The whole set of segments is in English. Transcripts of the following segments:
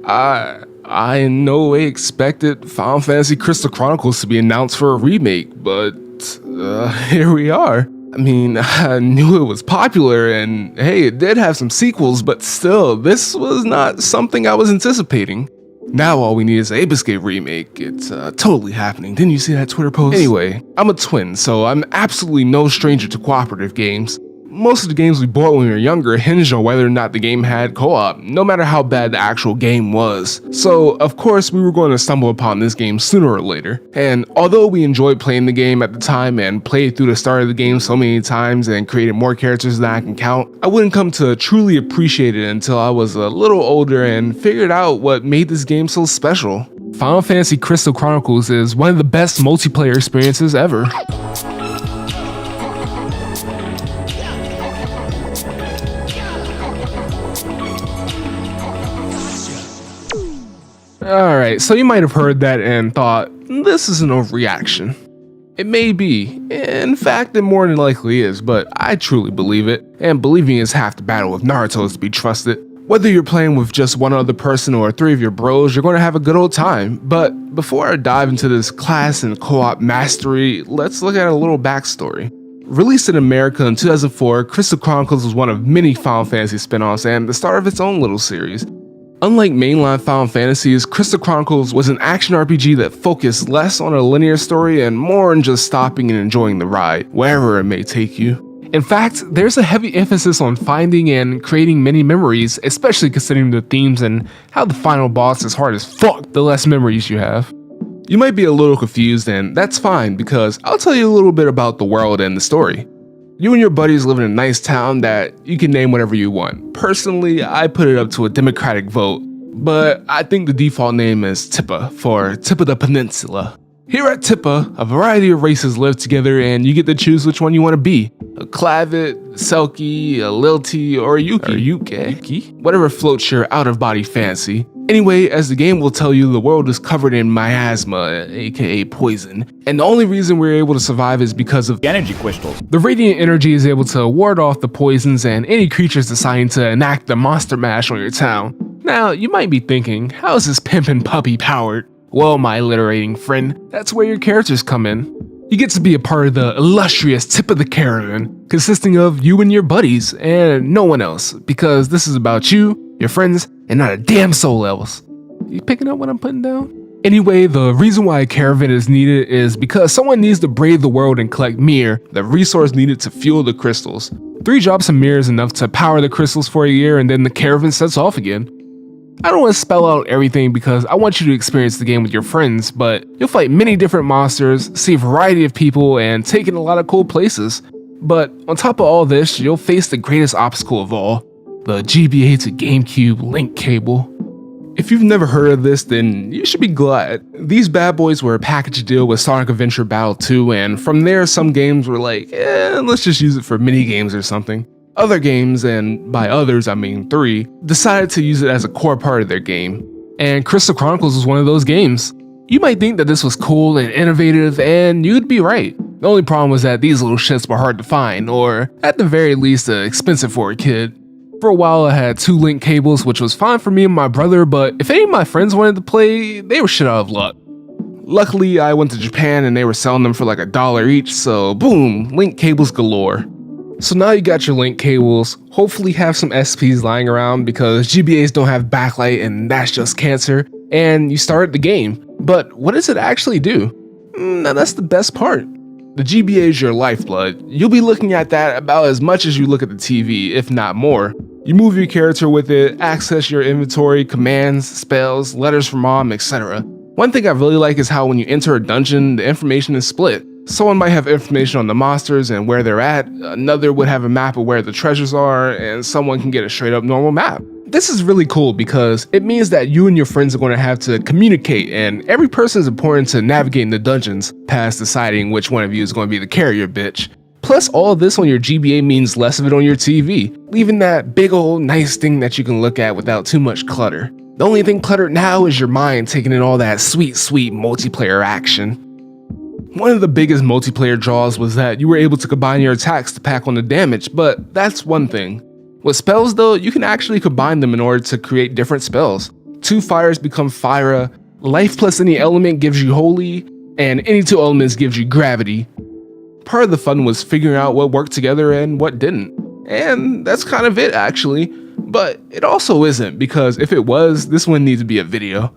I in no way expected Final Fantasy Crystal Chronicles to be announced for a remake, but here we are. I mean, I knew it was popular, and hey, it did have some sequels, but still, this was not something I was anticipating. Now all we need is an Ape Escape remake. It's totally happening. Didn't you see that Twitter post? Anyway, I'm a twin, so I'm absolutely no stranger to cooperative games. Most of the games we bought when we were younger hinged on whether or not the game had co-op, no matter how bad the actual game was. So, of course, we were going to stumble upon this game sooner or later. And although we enjoyed playing the game at the time and played through the start of the game so many times and created more characters than I can count, I wouldn't come to truly appreciate it until I was a little older and figured out what made this game so special. Final Fantasy Crystal Chronicles is one of the best multiplayer experiences ever. Alright, so you might have heard that and thought, this is an overreaction. It may be, in fact it more than likely is, but I truly believe it, and believing is half the battle if Naruto is to be trusted. Whether you're playing with just one other person or 3 of your bros, you're going to have a good old time. But before I dive into this class and co-op mastery, let's look at a little backstory. Released in America in 2004, Crystal Chronicles was one of many Final Fantasy spin-offs and the start of its own little series. Unlike mainline Final Fantasies, Crystal Chronicles was an action RPG that focused less on a linear story and more on just stopping and enjoying the ride, wherever it may take you. In fact, there's a heavy emphasis on finding and creating many memories, especially considering the themes and how the final boss is hard as fuck the less memories you have. You might be a little confused, and that's fine because I'll tell you a little bit about the world and the story. You and your buddies live in a nice town that you can name whatever you want. Personally, I put it up to a democratic vote, but I think the default name is Tippa for Tip of the Peninsula. Here at Tippa, a variety of races live together and you get to choose which one you want to be. A Clavit, a Selkie, a Lilty, or a Yuki. Yuki? Whatever floats your out-of-body fancy. Anyway, as the game will tell you, the world is covered in miasma, aka poison, and the only reason we're able to survive is because of energy crystals. The radiant energy is able to ward off the poisons and any creatures deciding to enact the monster mash on your town. Now, you might be thinking, how is this pimpin' puppy powered? Well, my alliterating friend, that's where your characters come in. You get to be a part of the illustrious tip of the caravan, consisting of you and your buddies, and no one else, because this is about you, your friends, and not a damn soul else. You picking up what I'm putting down? Anyway, the reason why a caravan is needed is because someone needs to brave the world and collect Mir, the resource needed to fuel the crystals. 3 drops of Mir is enough to power the crystals for a year, and then the caravan sets off again. I don't want to spell out everything because I want you to experience the game with your friends, but you'll fight many different monsters, see a variety of people, and take in a lot of cool places. But on top of all this, you'll face the greatest obstacle of all, the GBA to GameCube link cable. If you've never heard of this, then you should be glad. These bad boys were a package deal with Sonic Adventure Battle 2, and from there some games were like, let's just use it for mini games or something. Other games, and by others I mean 3, decided to use it as a core part of their game, and Crystal Chronicles was one of those games. You might think that this was cool and innovative, and you'd be right. The only problem was that these little shits were hard to find, or at the very least expensive for a kid. For a while I had 2 link cables, which was fine for me and my brother, but if any of my friends wanted to play, they were shit out of luck. Luckily I went to Japan and they were selling them for like $1 each, so boom, link cables galore. So now you got your link cables, hopefully have some SPs lying around because GBAs don't have backlight and that's just cancer, and you start the game. But what does it actually do? Now that's the best part. The GBA is your lifeblood. You'll be looking at that about as much as you look at the TV, if not more. You move your character with it, access your inventory, commands, spells, letters from mom, etc. One thing I really like is how when you enter a dungeon, the information is split. Someone might have information on the monsters and where they're at, another would have a map of where the treasures are, and someone can get a straight up normal map. This is really cool because it means that you and your friends are going to have to communicate, and every person is important to navigating the dungeons, past deciding which one of you is going to be the carrier bitch. Plus, all of this on your GBA means less of it on your TV, leaving that big old nice thing that you can look at without too much clutter. The only thing cluttered now is your mind taking in all that sweet multiplayer action. One of the biggest multiplayer draws was that you were able to combine your attacks to pack on the damage, but that's one thing. With spells though, you can actually combine them in order to create different spells. 2 fires become fire, life plus any element gives you holy, and any 2 elements gives you gravity. Part of the fun was figuring out what worked together and what didn't. And that's kind of it actually, but it also isn't, because if it was, this wouldn't need to be a video.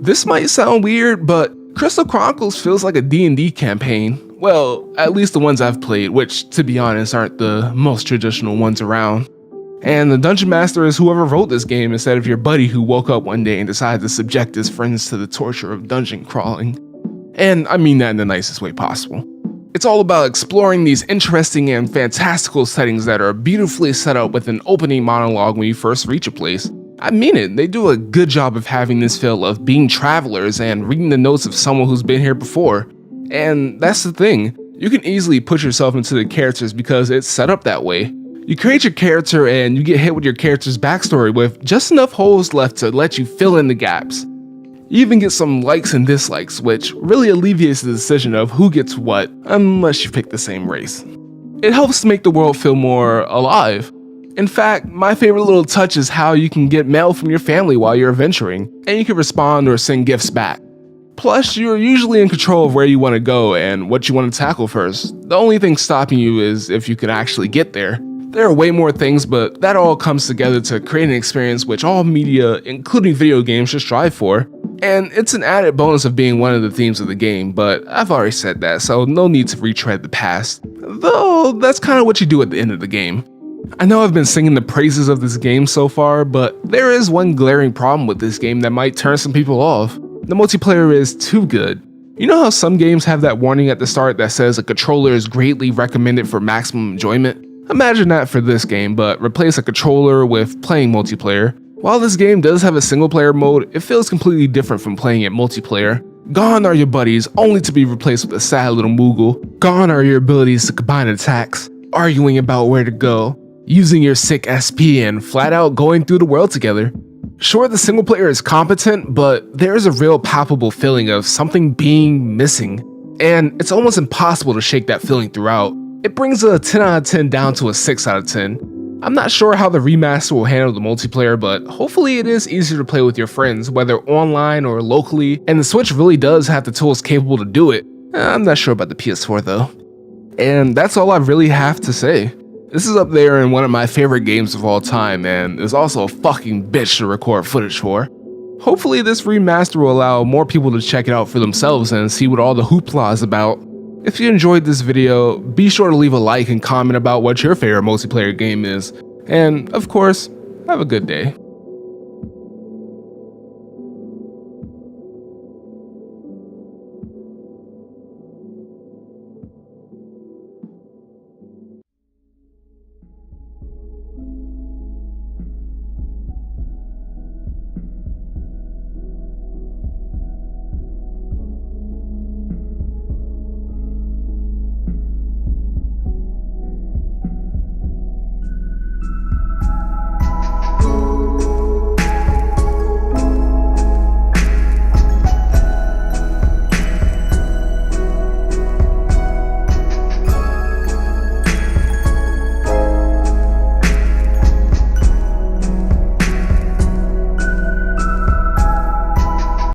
This might sound weird, but Crystal Chronicles feels like a D&D campaign. Well, at least the ones I've played, which to be honest aren't the most traditional ones around. And the Dungeon Master is whoever wrote this game instead of your buddy who woke up one day and decided to subject his friends to the torture of dungeon crawling. And I mean that in the nicest way possible. It's all about exploring these interesting and fantastical settings that are beautifully set up with an opening monologue when you first reach a place. I mean it, they do a good job of having this feel of being travelers and reading the notes of someone who's been here before. And that's the thing, you can easily put yourself into the characters because it's set up that way. You create your character and you get hit with your character's backstory with just enough holes left to let you fill in the gaps. You even get some likes and dislikes, which really alleviates the decision of who gets what, unless you pick the same race. It helps to make the world feel more alive. In fact, my favorite little touch is how you can get mail from your family while you're adventuring, and you can respond or send gifts back. Plus, you're usually in control of where you want to go and what you want to tackle first. The only thing stopping you is if you can actually get there. There are way more things, but that all comes together to create an experience which all media, including video games, should strive for. And it's an added bonus of being one of the themes of the game, but I've already said that, so no need to retread the past. Though, that's kind of what you do at the end of the game. I know I've been singing the praises of this game so far, but there is one glaring problem with this game that might turn some people off. The multiplayer is too good. You know how some games have that warning at the start that says a controller is greatly recommended for maximum enjoyment? Imagine that for this game, but replace a controller with playing multiplayer. While this game does have a single player mode, it feels completely different from playing it multiplayer. Gone are your buddies, only to be replaced with a sad little Moogle. Gone are your abilities to combine attacks, arguing about where to go, using your sick SP, and flat out going through the world together. Sure, the single player is competent, but there is a real palpable feeling of something being missing, and it's almost impossible to shake that feeling throughout. It brings a 10 out of 10 down to a 6 out of 10. I'm not sure how the remaster will handle the multiplayer, but hopefully it is easier to play with your friends, whether online or locally, and the Switch really does have the tools capable to do it. I'm not sure about the PS4 though. And that's all I really have to say. This is up there in one of my favorite games of all time, and is also a fucking bitch to record footage for. Hopefully this remaster will allow more people to check it out for themselves and see what all the hoopla is about. If you enjoyed this video, be sure to leave a like and comment about what your favorite multiplayer game is. And of course, have a good day.